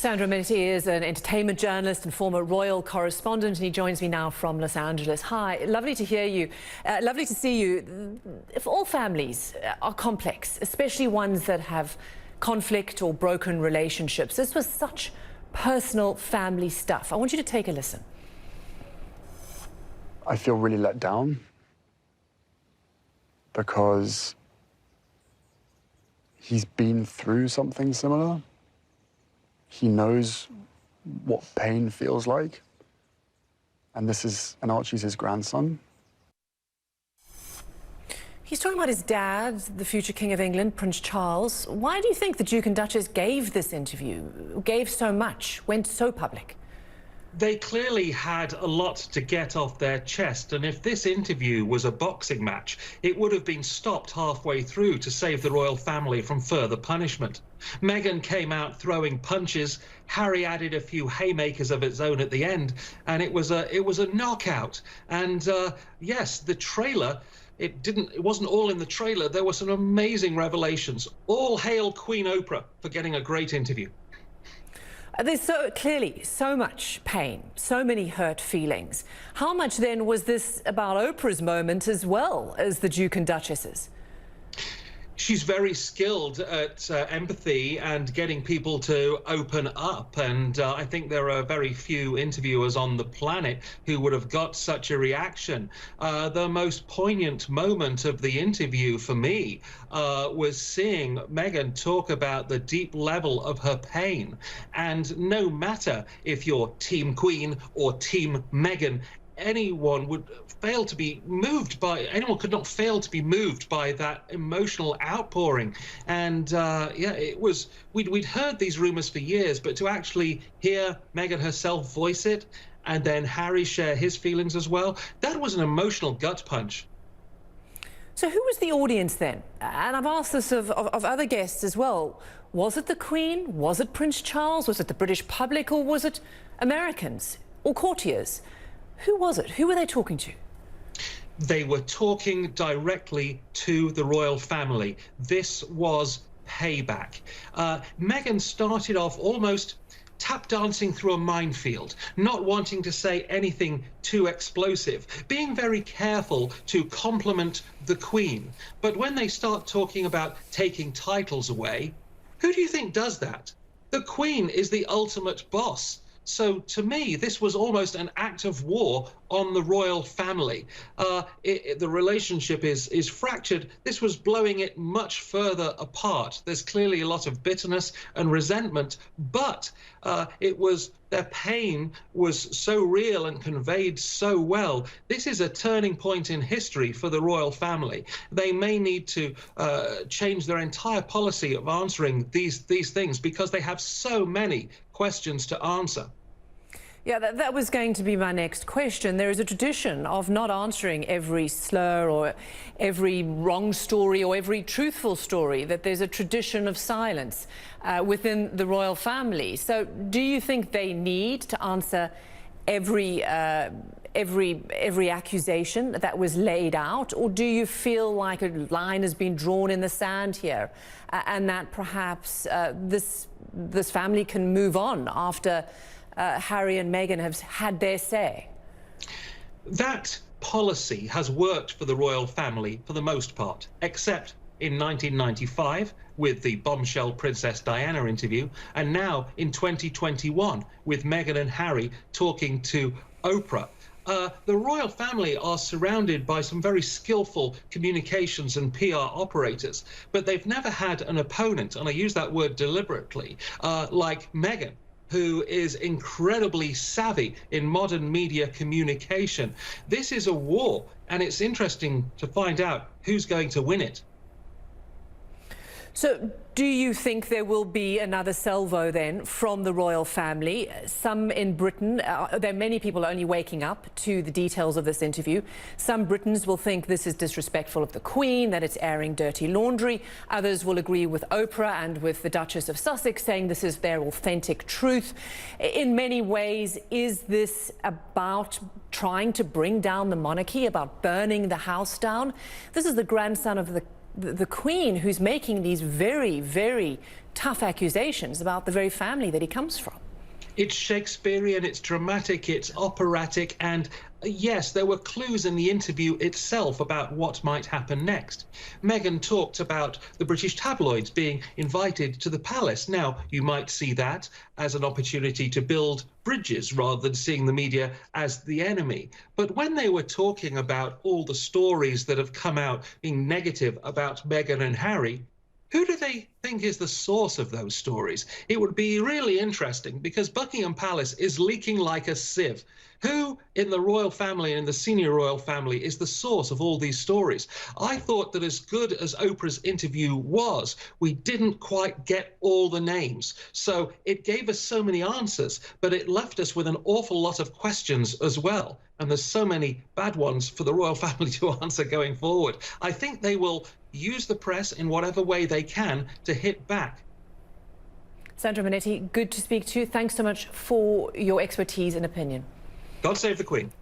Sandro Monetti is an entertainment journalist and former Royal Correspondent, and he joins me now from Los Angeles. Hi, lovely to hear you. Lovely to see you. If all families are complex, especially ones that have conflict or broken relationships, this was such personal family stuff. I want you to take a listen. I feel really let down because he's been through something similar. He knows what pain feels like. And Archie's his grandson. He's talking about his dad, the future King of England, Prince Charles. Why do you think the Duke and Duchess gave this interview, gave so much, went so public? They clearly had a lot to get off their chest, and if this interview was a boxing match, it would have been stopped halfway through to save the royal family from further punishment. Meghan came out throwing punches, Harry added a few haymakers of his own at the end, and it was a knockout. And yes, the trailer, it wasn't all in the trailer. There were some amazing revelations. All hail Queen Oprah for getting a great interview. There's clearly so much pain, so many hurt feelings. How much then was this about Oprah's moment as well as the Duke and Duchess's? She's very skilled at empathy and getting people to open up, and I think there are very few interviewers on the planet who would have got such a reaction. The most poignant moment of the interview for me was seeing Meghan talk about the deep level of her pain, and no matter if you're Team Queen or Team Meghan, anyone could not fail to be moved by that emotional outpouring. And yeah, we'd heard these rumors for years, but to actually hear Meghan herself voice it and then Harry share his feelings as well, that was an emotional gut punch. So who was the audience then? And I've asked this of other guests as well. Was it the Queen? Was it Prince Charles? Was it the British public? Or was it Americans or courtiers? Who was it? Who were they talking to? They were talking directly to the royal family. This was payback. Meghan started off almost tap dancing through a minefield, not wanting to say anything too explosive, being very careful to compliment the Queen. But when they start talking about taking titles away, who do you think does that? The Queen is the ultimate boss. So to me, this was almost an act of war on the royal family. The relationship is fractured. This was blowing it much further apart. There's clearly a lot of bitterness and resentment, but their pain was so real and conveyed so well. This is a turning point in history for the royal family. They may need to change their entire policy of answering these things because they have so many questions to answer. Yeah, that was going to be my next question. There is a tradition of not answering every slur or every wrong story or every truthful story, that there's a tradition of silence within the royal family. So do you think they need to answer every accusation that was laid out, or do you feel like a line has been drawn in the sand here and that perhaps this family can move on after Harry and Meghan have had their say? That policy has worked for the royal family for the most part, except in 1995 with the bombshell Princess Diana interview, and now in 2021 with Meghan and Harry talking to Oprah. The royal family are surrounded by some very skillful communications and PR operators, but they've never had an opponent, and I use that word deliberately, like Meghan, who is incredibly savvy in modern media communication. This is a war, and it's interesting to find out who's going to win it. So do you think there will be another salvo then from the royal family? Some in Britain, there are many people only waking up to the details of this interview. Some Britons will think this is disrespectful of the Queen, that it's airing dirty laundry. Others will agree with Oprah and with the Duchess of Sussex, saying this is their authentic truth. In many ways, is this about trying to bring down the monarchy, about burning the house down? This is the grandson of the Queen who's making these very, very tough accusations about the very family that he comes from. It's Shakespearean, it's dramatic, it's operatic, and yes, there were clues in the interview itself about what might happen next. Meghan talked about the British tabloids being invited to the palace. Now, you might see that as an opportunity to build bridges rather than seeing the media as the enemy. But when they were talking about all the stories that have come out being negative about Meghan and Harry, who do they think is the source of those stories? It would be really interesting because Buckingham Palace is leaking like a sieve. Who in the royal family and in the senior royal family is the source of all these stories? I thought that as good as Oprah's interview was, we didn't quite get all the names. So it gave us so many answers, but it left us with an awful lot of questions as well. And there's so many bad ones for the royal family to answer going forward. I think they will use the press in whatever way they can to hit back. Sandro Monetti, good to speak to you. Thanks so much for your expertise and opinion. God save the Queen.